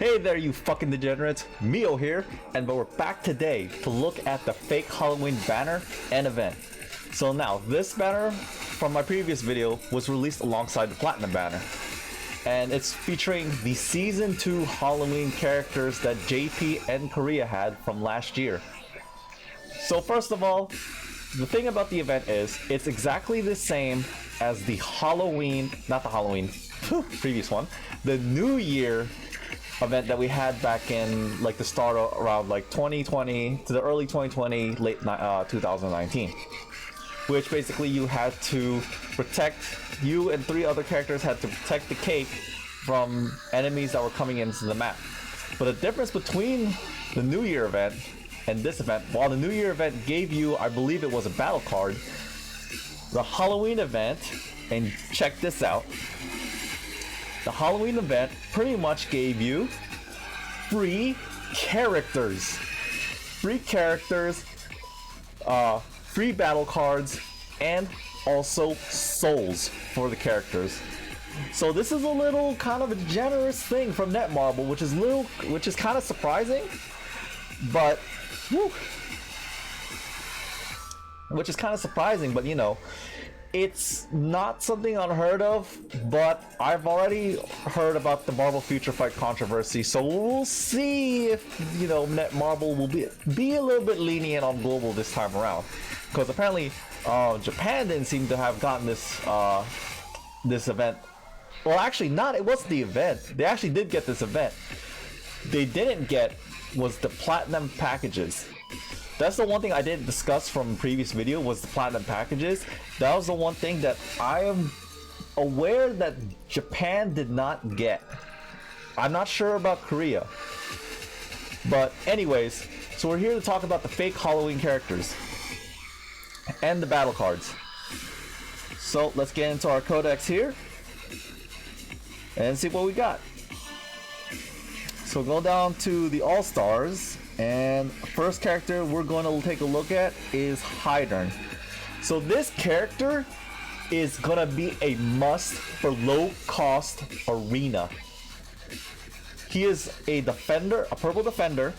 Hey there, you fucking degenerates. Mio here, and we're back today to look at the fake Halloween banner and event. So now, this banner from my previous video was released alongside the Platinum banner. And it's featuring the Season 2 Halloween characters that JP and Korea had from last year. So first of all, the thing about the event is, it's exactly the same as the Halloween, not the Halloween, previous one, the New Year event that we had back in like the start of, around like 2020 to the early 2020, late 2019, which basically you had to protect, you and 3 other characters had to protect the cake from enemies that were coming into the map. But the difference between the New Year event and this event, while the New Year event gave you, I believe it was a battle card, the Halloween event, and check this out, the Halloween event pretty much gave you free characters, free battle cards, and also souls for the characters. So this is a little kind of a generous thing from Netmarble, which is kind of surprising, but you know, it's not something unheard of, but I've already heard about the Marvel Future Fight controversy, so we'll see if, you know, Netmarble will be a little bit lenient on global this time around, because apparently Japan didn't seem to have gotten this this event. Well, actually not, it wasn't the event. They actually did get this event. They didn't get was the platinum packages. That's the one thing I didn't discuss from the previous video, was the platinum packages. That was the one thing that I am aware that Japan did not get. I'm not sure about Korea. But anyways, so we're here to talk about the fake Halloween characters and the battle cards. So let's get into our codex here and see what we got. So go down to the All-Stars, and first character we're going to take a look at is Hydern. So this character is gonna be a must for low cost arena. He is a defender, a purple defender,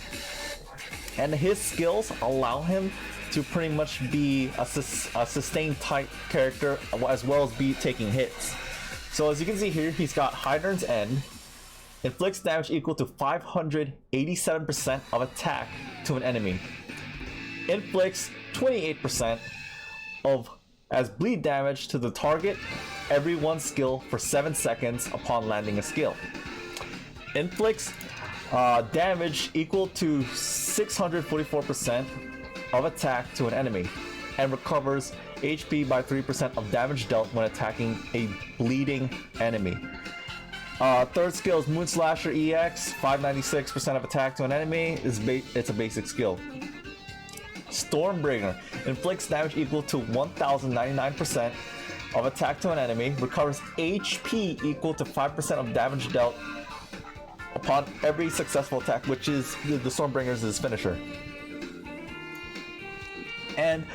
and his skills allow him to pretty much be a sustained type character, as well as be taking hits. So as you can see here, he's got Hydern's End. Inflicts damage equal to 587% of attack to an enemy. Inflicts 28% as bleed damage to the target every one skill for 7 seconds upon landing a skill. Inflicts damage equal to 644% of attack to an enemy, and recovers HP by 3% of damage dealt when attacking a bleeding enemy. Third skill is Moon Slasher EX, 596% of attack to an enemy. It's a basic skill. Stormbringer inflicts damage equal to 1099% of attack to an enemy, recovers HP equal to 5% of damage dealt upon every successful attack, which is the Stormbringer's his finisher. And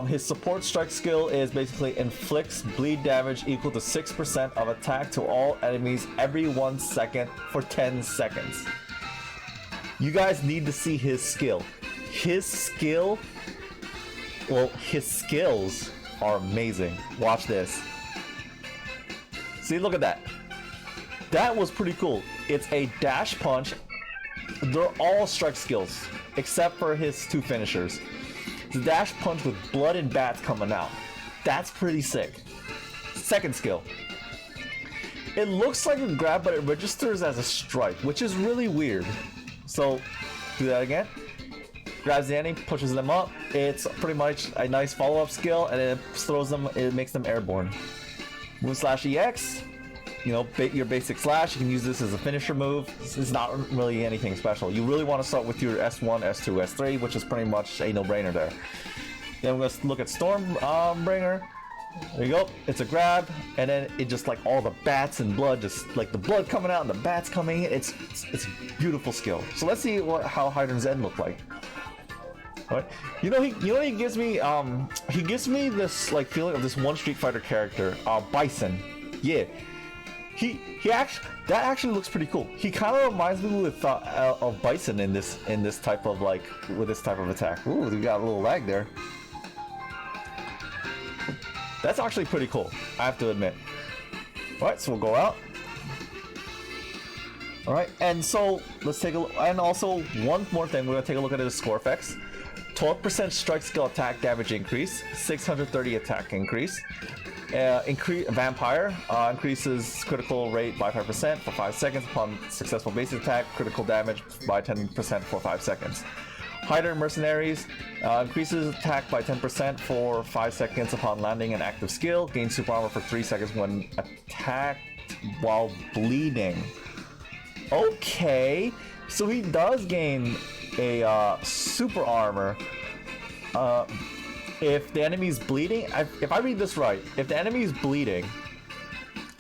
his support strike skill is basically inflicts bleed damage equal to 6% of attack to all enemies every 1 second for 10 seconds. You guys need to see his skill. His skills are amazing. Watch this. See, look at that. That was pretty cool. It's a dash punch. They're all strike skills, except for his 2 finishers. The dash punch with blood and bats coming out. That's pretty sick. Second skill. It looks like a grab, but it registers as a strike, which is really weird. So, do that again. Grabs the enemy, pushes them up. It's pretty much a nice follow-up skill, and it throws them, it makes them airborne. Moon Slash EX. You know, your basic slash. You can use this as a finisher move. It's not really anything special. You really want to start with your S1, S2, S3, which is pretty much a no-brainer there. Then we're going to look at Stormbringer. There you go. It's a grab, and then it just like all the bats and blood, just like the blood coming out and the bats coming in. It's a beautiful skill. So let's see how Hydern's End look like. All right. He gives me this like feeling of this one Street Fighter character, Bison. Yeah. he actually, that actually looks pretty cool. He kind of reminds me of Bison in this type of like, with this type of attack. Ooh, we got a little lag there. That's actually pretty cool, I have to admit. Alright, so we'll go out. Alright, and so let's take a look. And also, one more thing, we're going to take a look at his score effects. 12% strike skill attack damage increase, 630 attack increase. Vampire increases critical rate by 5% for 5 seconds upon successful base attack, critical damage by 10% for 5 seconds. Hider Mercenaries increases attack by 10% for 5 seconds upon landing an active skill, gains super armor for 3 seconds when attacked while bleeding. Okay, so he does gain a super armor if the enemy is bleeding. If I read this right, if the enemy is bleeding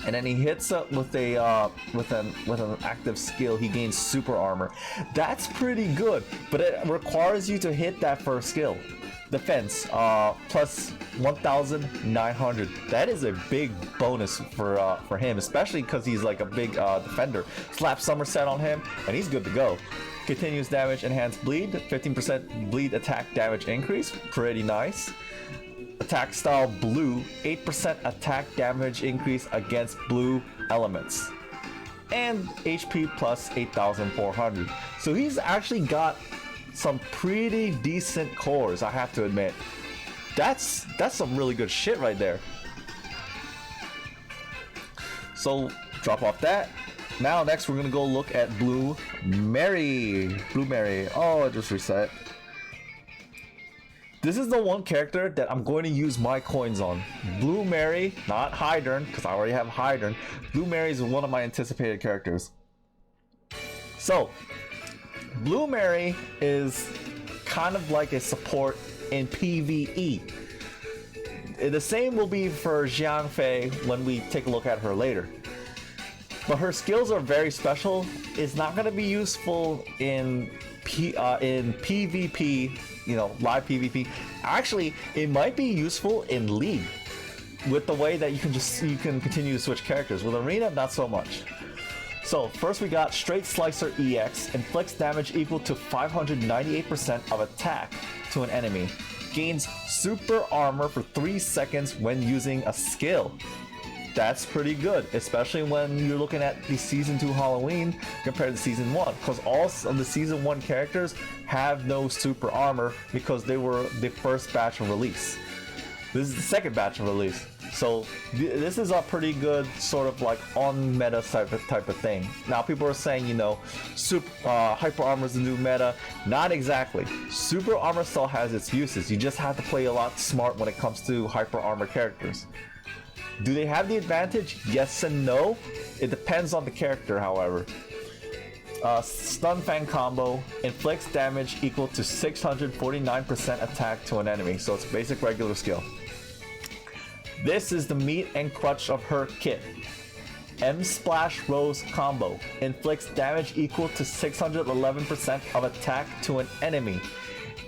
and then he hits up with an active skill, he gains super armor. That's pretty good, but it requires you to hit that first skill. Defense plus 1,900. That is a big bonus for him, especially because he's like a big defender. Slap Somerset on him, and he's good to go. Continuous damage, enhanced bleed, 15% bleed attack damage increase, pretty nice. Attack style blue, 8% attack damage increase against blue elements. And HP plus 8,400. So he's actually got some pretty decent cores, I have to admit. That's some really good shit right there. So drop off that. Now next we're gonna go look at Blue Mary. Blue Mary. Oh, it just reset. This is the one character that I'm going to use my coins on. Blue Mary, not Hydern, because I already have Hydern. Blue Mary is one of my anticipated characters. So, Blue Mary is kind of like a support in PvE. The same will be for Xiang Fei when we take a look at her later. But her skills are very special. It's not going to be useful in PvP, you know, live PvP. Actually, it might be useful in League with the way that you can continue to switch characters. With Arena, not so much. So first we got Straight Slicer EX, inflicts damage equal to 598% of attack to an enemy. Gains super armor for 3 seconds when using a skill. That's pretty good, especially when you're looking at the Season 2 Halloween compared to Season 1, because all of the Season 1 characters have no super armor because they were the first batch of release. This is the second batch of release. So this is a pretty good sort of like on meta type of thing. Now people are saying, you know, hyper armor is the new meta. Not exactly. Super armor still has its uses. You just have to play a lot smart when it comes to hyper armor characters. Do they have the advantage? Yes and no. It depends on the character, however. Stun Fang combo inflicts damage equal to 649% attack to an enemy. So it's basic regular skill. This is the meat and crutch of her kit. M Splash Rose combo inflicts damage equal to 611% of attack to an enemy.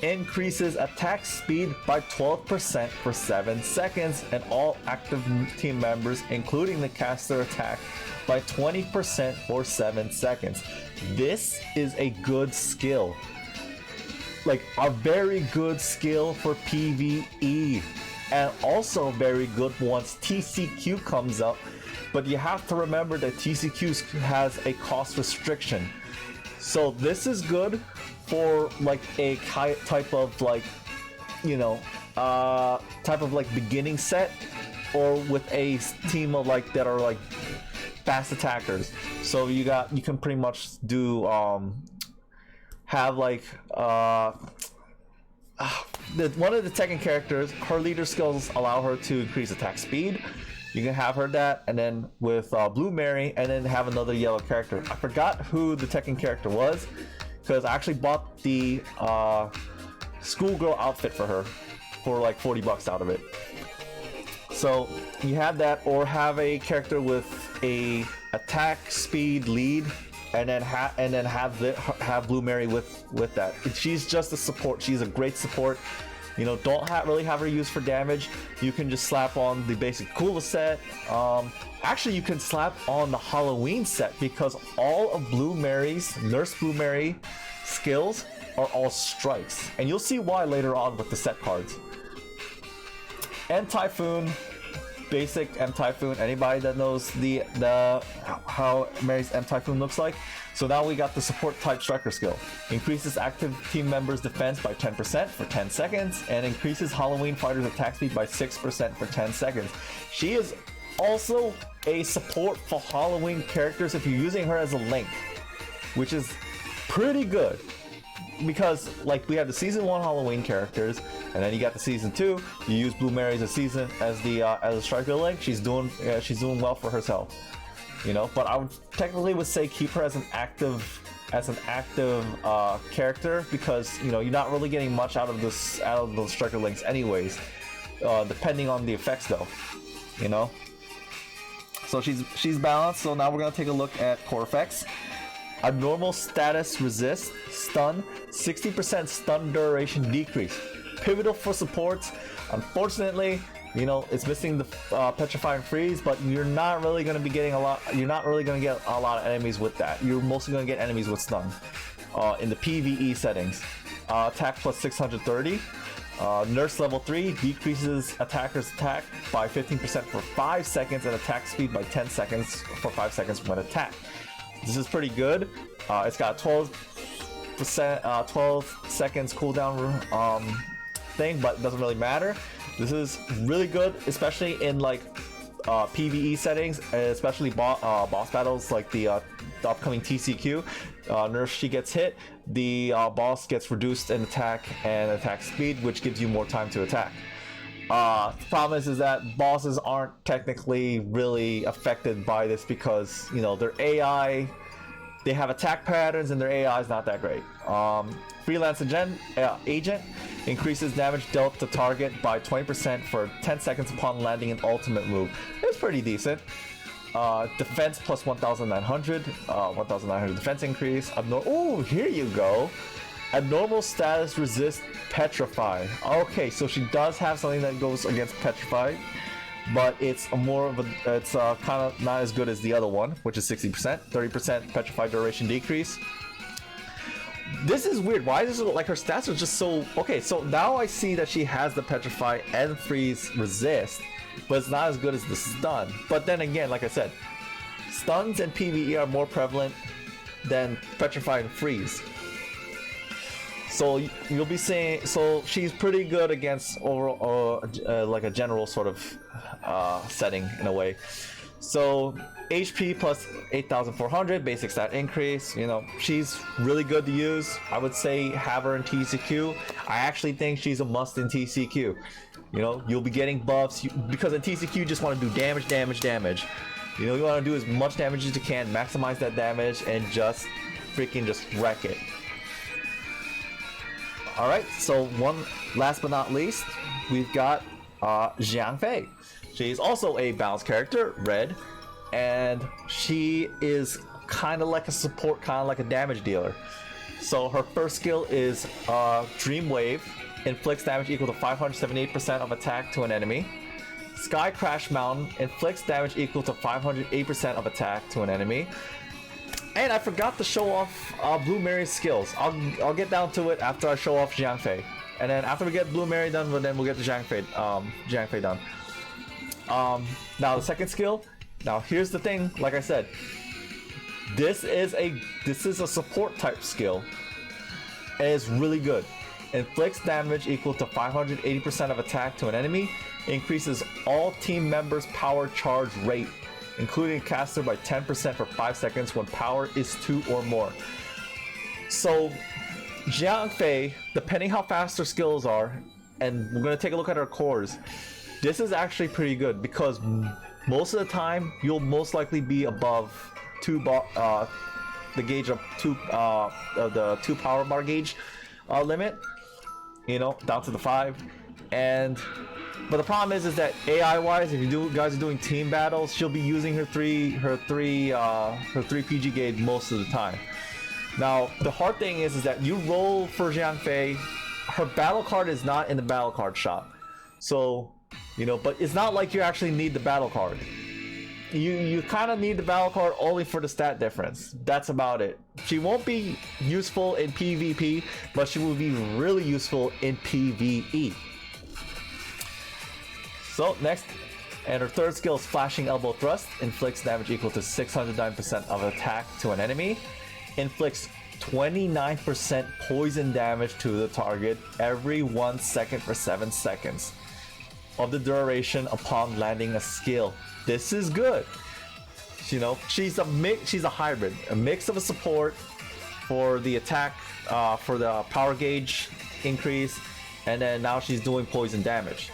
Increases attack speed by 12% for 7 seconds, and all active team members, including the caster, attack by 20% for 7 seconds. This is a good skill. Like a very good skill for PvE. And also very good once TCQ comes up, but you have to remember that TCQ has a cost restriction. So this is good for like a type of like, you know, type of like beginning set, or with a team of like that are like fast attackers. So you can pretty much do have like one of the Tekken characters, her leader skills allow her to increase attack speed. You can have her that, and then with Blue Mary, and then have another yellow character. I forgot who the Tekken character was, because I actually bought the schoolgirl outfit for her for like 40 bucks out of it. So you have that, or have a character with a attack speed lead, and then have Blue Mary with that. She's just a support. She's a great support. You know, don't really have her used for damage. You can just slap on the basic Kula set. Actually, you can slap on the Halloween set because all of Blue Mary's, Nurse Blue Mary skills are all strikes. And you'll see why later on with the set cards. M Typhoon, basic M Typhoon. Anybody that knows how Mary's M Typhoon looks like. So now we got the support type striker skill. Increases active team members' defense by 10% for 10 seconds and increases Halloween fighters' attack speed by 6% for 10 seconds. She is also a support for Halloween characters if you're using her as a link, which is pretty good. Because like we have the season 1 Halloween characters, and then you got the season 2. You use Blue Mary as a striker link. She's doing well for herself, you know. But I would technically say keep her as an active character because you know you're not really getting much out of those striker links anyways, depending on the effects though, you know. So she's balanced. So now we're gonna take a look at core effects. Abnormal status resist, stun, 60% stun duration decrease. Pivotal for supports. Unfortunately, you know, it's missing the petrify and freeze, but you're not really going to be getting a lot. You're not really going to get a lot of enemies with that. You're mostly going to get enemies with stun in the PvE settings. Attack plus 630. Nurse level 3 decreases attacker's attack by 15% for 5 seconds and attack speed by 10 seconds for 5 seconds when attacked. This is pretty good. It's got 12 seconds cooldown thing, but it doesn't really matter. This is really good, especially in like PvE settings, especially boss battles like the upcoming TCQ. Nurse, she gets hit, the boss gets reduced in attack and attack speed, which gives you more time to attack. The problem is that bosses aren't technically really affected by this because, you know, their AI, they have attack patterns and their AI is not that great. Freelance agent increases damage dealt to target by 20% for 10 seconds upon landing an ultimate move. It's pretty decent. Defense plus 1,900, 1,900 defense increase. Oh, here you go. Abnormal status resist petrify. Okay, so she does have something that goes against petrify, but it's kind of not as good as the other one, which is 60%, 30% petrify duration decrease. This is weird. Why is it like her stats are just so okay? So now I see that she has the petrify and freeze resist, but it's not as good as the stun. But then again, like I said, stuns and PvE are more prevalent than petrify and freeze. So you'll be saying, so she's pretty good against overall, like a general sort of setting in a way. So HP plus 8,400, basic stat increase. You know, she's really good to use. I would say have her in TCQ. I actually think she's a must in TCQ. You know, you'll be getting buffs because in TCQ you just want to do damage. You know, you want to do as much damage as you can, maximize that damage, and just freaking just wreck it. Alright, so one last but not least, we've got Xiang Fei. She's also a balanced character, red, and she is kind of like a support, kind of like a damage dealer. So her first skill is Dreamwave, inflicts damage equal to 578% of attack to an enemy. Sky Crash Mountain inflicts damage equal to 508% of attack to an enemy. And I forgot to show off Blue Mary's skills. I'll get down to it after I show off Xiang Fei. And then after we get Blue Mary done, then we'll get the Xiang Fei done. Now the second skill. Now here's the thing, like I said, this is a support type skill. And it's really good. Inflicts damage equal to 580% of attack to an enemy. Increases all team members' power charge rate, including caster, by 10% for 5 seconds when power is 2 or more. So Xiang Fei, depending how fast her skills are, and we're going to take a look at her cores, this is actually pretty good because most of the time you'll most likely be above the gauge of the 2 power bar gauge limit, you know, down to the 5. But the problem is that AI wise, if you guys are doing team battles, she'll be using her 3 PG gauge most of the time. Now the hard thing is that you roll for Xiang Fei her battle card is not in the battle card shop. So, you know, but it's not like you actually need the battle card. You kind of need the battle card only for the stat difference. That's about it. She won't be useful in PvP, but she will be really useful in PvE. So next, and her third skill is Flashing Elbow Thrust. Inflicts damage equal to 609% of attack to an enemy. Inflicts 29% poison damage to the target every 1 second for 7 seconds of the duration upon landing a skill. This is good. You know, she's a hybrid, a mix of a support for the attack, for the power gauge increase, and then now she's doing poison damage.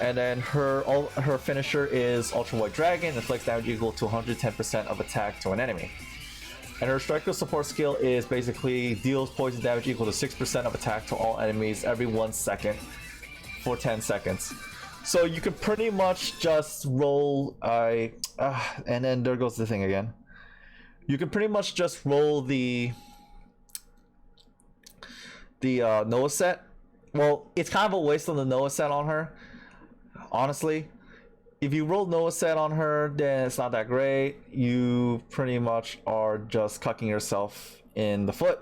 And then her finisher is Ultra White Dragon, inflicts damage equal to 110% of attack to an enemy. And her striker support skill is basically deals poison damage equal to 6% of attack to all enemies every 1 second for 10 seconds. So you can pretty much just roll and then there goes the thing again. You can pretty much just roll the Noah set. Well, it's kind of a waste on the Noah set on her. Honestly, if you roll Noah set on her, then it's not that great. You pretty much are just cucking yourself in the foot,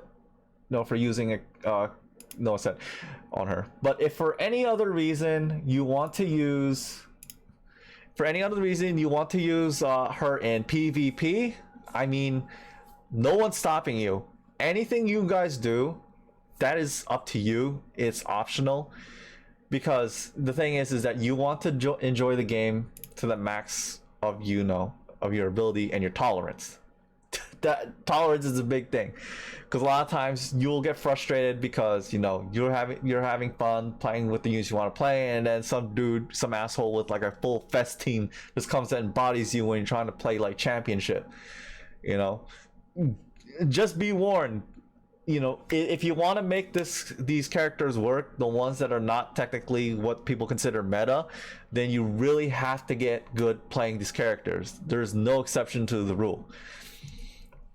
you know, for using a Noah set on her. But if for any other reason you want to use her in PvP, I mean, no one's stopping you. Anything you guys do, that is up to you. It's optional. Because the thing is that you want to enjoy the game to the max of of your ability and your tolerance. That tolerance is a big thing, because a lot of times you'll get frustrated because you're having fun playing with the units you want to play, and then some asshole with like a full fest team just comes and bodies you when you're trying to play like championship. Just be warned. If you want to make these characters work, the ones that are not technically what people consider meta, then you really have to get good playing these characters. There's no exception to the rule.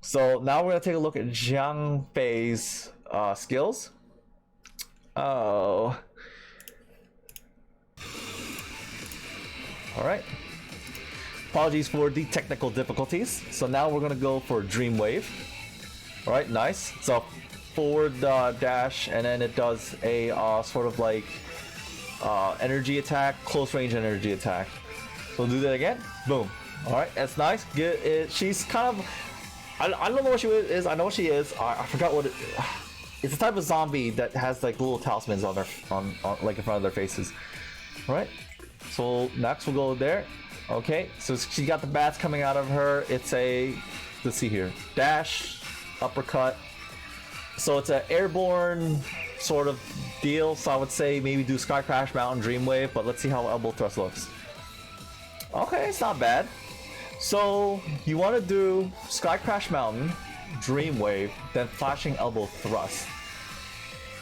So now we're gonna take a look at Zhang Fei's skills. Oh, all right. Apologies for the technical difficulties. So now we're gonna go for Dreamwave. All right, nice. So forward dash, and then it does a sort of like energy attack, close range energy attack. So we'll do that again. Boom. All right, that's nice. Get it. She's kind of, I don't know what she is. I know what she is. I forgot what it. It's a type of zombie that has like little talismans on like in front of their faces. All right. So next we'll go there. Okay. So she got the bats coming out of her. It's a, let's see here, dash, uppercut. So it's an airborne sort of deal. So I would say maybe do Sky Crash, Mountain, Dreamwave, but let's see how Elbow Thrust looks. Okay, it's not bad. So you want to do Sky Crash Mountain, Dreamwave, then Flashing Elbow Thrust.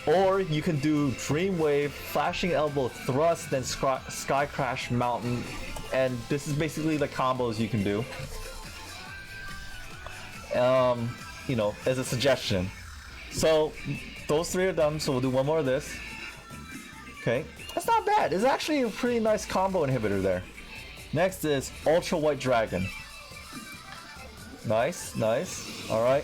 Or you can do Dreamwave, Flashing Elbow Thrust, then Sky Crash Mountain. And this is basically the combos you can do. As a suggestion. So those three are done, so we'll do one more of this. Okay, that's not bad. It's actually a pretty nice combo inhibitor there. Next is Ultra White Dragon. Nice. Alright.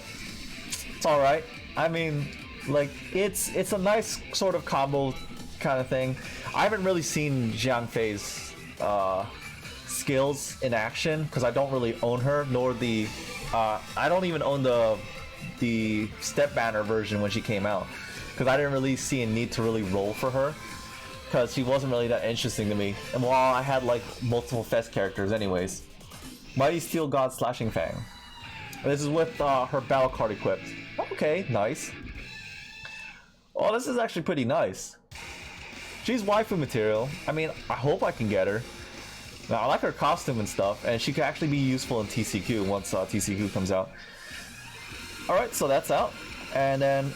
It's alright. I mean, like, it's a nice sort of combo kind of thing. I haven't really seen Zhang Fei's skills in action, because I don't really own her, nor the I don't even own the step banner version when she came out, because I didn't really see a need to really roll for her, because she wasn't really that interesting to me. And while I had like multiple fest characters anyways. Mighty Steel God Slashing Fang. This is with her battle card equipped. Okay, nice. Oh, this is actually pretty nice. She's waifu material. I mean, I hope I can get her. Now, I like her costume and stuff, and she could actually be useful in TCQ once TCQ comes out. Alright, so that's out. And then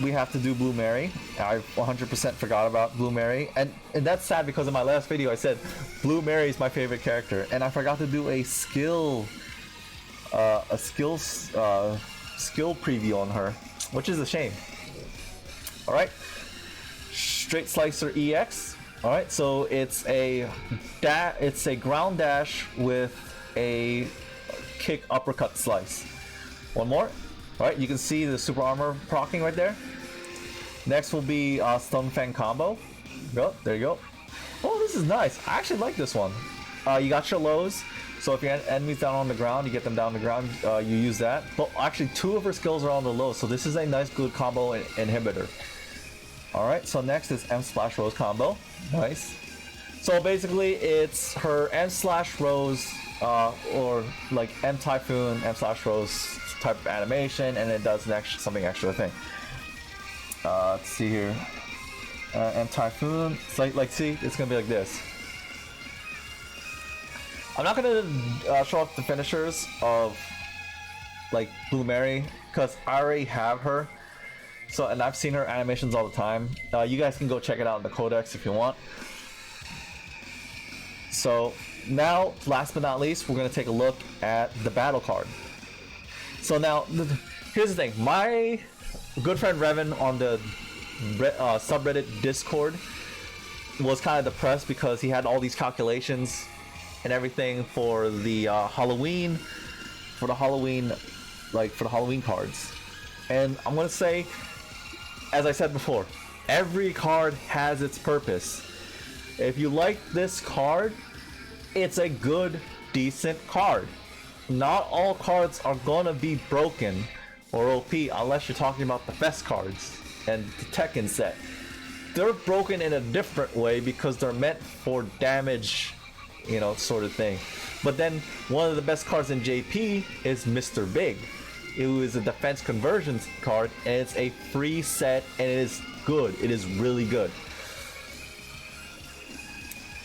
we have to do Blue Mary. I 100% forgot about Blue Mary. And that's sad, because in my last video I said Blue Mary is my favorite character. And I forgot to do a skill preview on her, which is a shame. Alright. Straight Slicer EX. All right, so it's a ground dash with a kick uppercut slice. One more. All right, you can see the super armor proccing right there. Next will be Stun Fang combo. Go, there you go. Oh, this is nice. I actually like this one. You got your lows, so if your enemy's down on the ground, you get them down on the ground, you use that. But actually, 2 of her skills are on the low, so this is a nice good combo inhibitor. Alright, so next is M Slash Rose combo. Nice. So basically, it's her M Slash Rose, or like M Typhoon, M Slash Rose type of animation, and it does something extra thing. Let's see here. M Typhoon, it's like see, it's gonna be like this. I'm not gonna show off the finishers of like Blue Mary because I already have her. So, and I've seen her animations all the time. You guys can go check it out in the codex if you want. So now, last but not least, we're gonna take a look at the battle card. So now, here's the thing. My good friend Revan on the subreddit Discord was kind of depressed because he had all these calculations and everything for the Halloween cards. And I'm gonna say, as I said before, every card has its purpose. If you like this card, it's a good, decent card. Not all cards are gonna be broken or OP unless you're talking about the best cards and the Tekken set. They're broken in a different way because they're meant for damage, you know, sort of thing. But then one of the best cards in JP is Mr. Big. It was a defense conversions card, and it's a free set, and it is good. It is really good.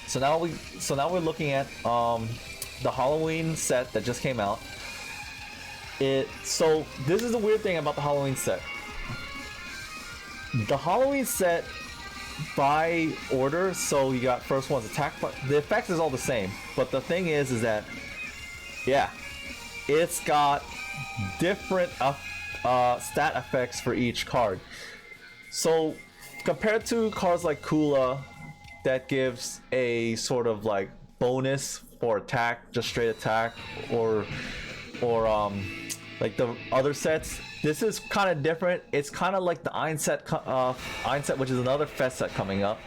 So now we're looking at the Halloween set that just came out. So this is the weird thing about the Halloween set. The Halloween set by order, so you got first one's attack, but the effect is all the same. But the thing is that, yeah, it's got different stat effects for each card. So compared to cards like Kula that gives a sort of like bonus for attack, just straight attack, or like the other sets, this is kind of different. It's kind of like the Einset, which is another fest set coming up,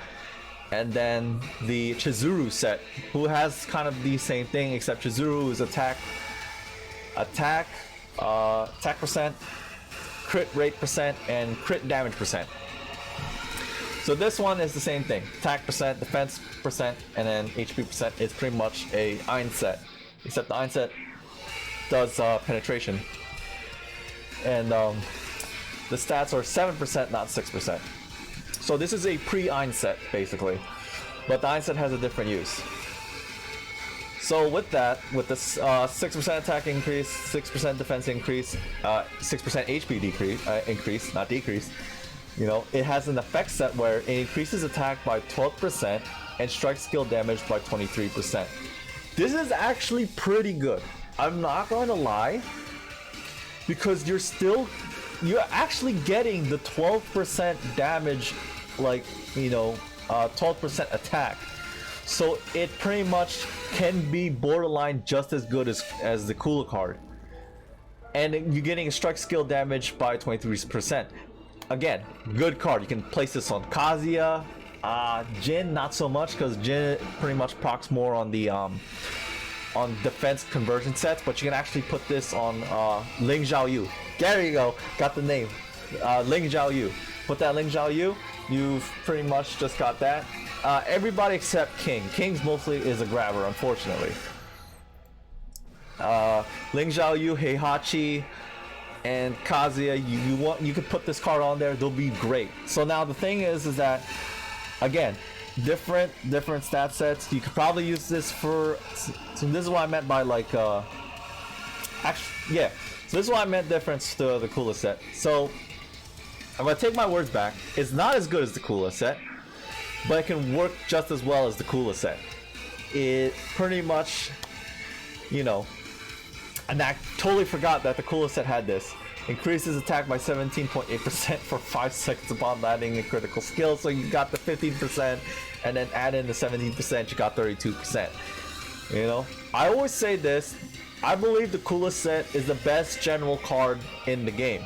and then the Chizuru set, who has kind of the same thing, except Chizuru is attack percent, crit rate percent, and crit damage percent. So this one is the same thing: attack percent, defense percent, and then HP percent. Is pretty much a Einset, except the Einset does penetration, and the stats are 7%, not 6%. So this is a pre-Einset basically, but the Einset has a different use. So with that, with this 6% attack increase, 6% defense increase, 6% HP decrease, increase, not decrease, you know, it has an effect set where it increases attack by 12% and strike skill damage by 23%. This is actually pretty good. I'm not going to lie, because you're actually getting the 12% damage, like, you know, 12% attack. So it pretty much can be borderline just as good as the Kula card. And you're getting strike skill damage by 23%. Again, good card. You can place this on Kazuya. Jin, not so much, because Jin pretty much procs more on the on defense conversion sets, but you can actually put this on Ling Xiaoyu. There you go, got the name. Ling Xiaoyu. Put that Ling Xiaoyu, you've pretty much just got that. Everybody except King. King's mostly is a grabber, unfortunately. Ling Xiaoyu, Heihachi, and Kazuya, you could put this card on there, they'll be great. So now the thing is that, again, different stat sets. You could probably use this for, so this is what I meant by like actually, yeah, so this is what I meant difference to the Kula set. So I'm gonna take my words back. It's not as good as the Kula set, but it can work just as well as the Kula set. It pretty much, you know, and I totally forgot that the Kula set had this. increases attack by 17.8% for 5 seconds upon landing a critical skill. So you got the 15%, and then add in the 17%, you got 32%. You know, I always say this, I believe the coolest set is the best general card in the game.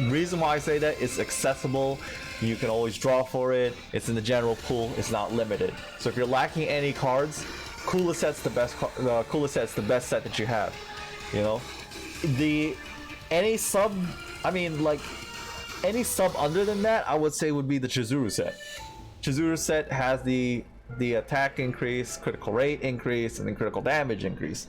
Reason why I say that is accessible. You can always draw for it. It's in the general pool. It's not limited. So if you're lacking any cards, coolest set's the best. Coolest set's the best set that you have. You know, any sub under than that, I would say would be the Chizuru set. Chizuru set has the attack increase, critical rate increase, and then critical damage increase.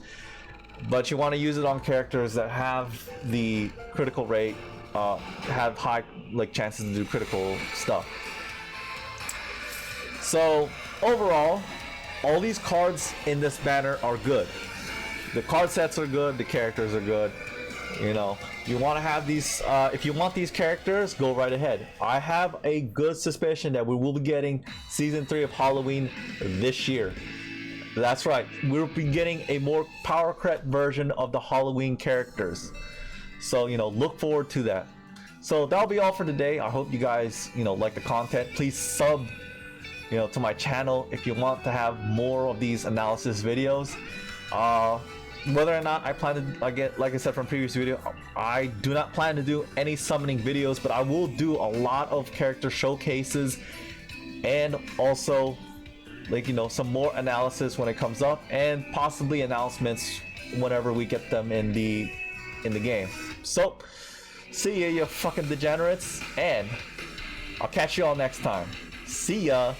But you want to use it on characters that have the critical rate. Have high chances to do critical stuff. So overall, all these cards in this banner are good. The card sets are good, the characters are good. You know, you want to have these, if you want these characters, go right ahead. I have a good suspicion that we will be getting season 3 of Halloween this year. That's right, we'll be getting a more power crept version of the Halloween characters. So, you know, look forward to that. So that'll be all for today. I hope you guys, you know, like the content. Please sub, you know, to my channel if you want to have more of these analysis videos. Whether or not I plan to, again, like I said from previous video, I do not plan to do any summoning videos, but I will do a lot of character showcases and also, like, you know, some more analysis when it comes up, and possibly announcements whenever we get them in the game. So see ya, you fucking degenerates, and I'll catch you all next time. See ya.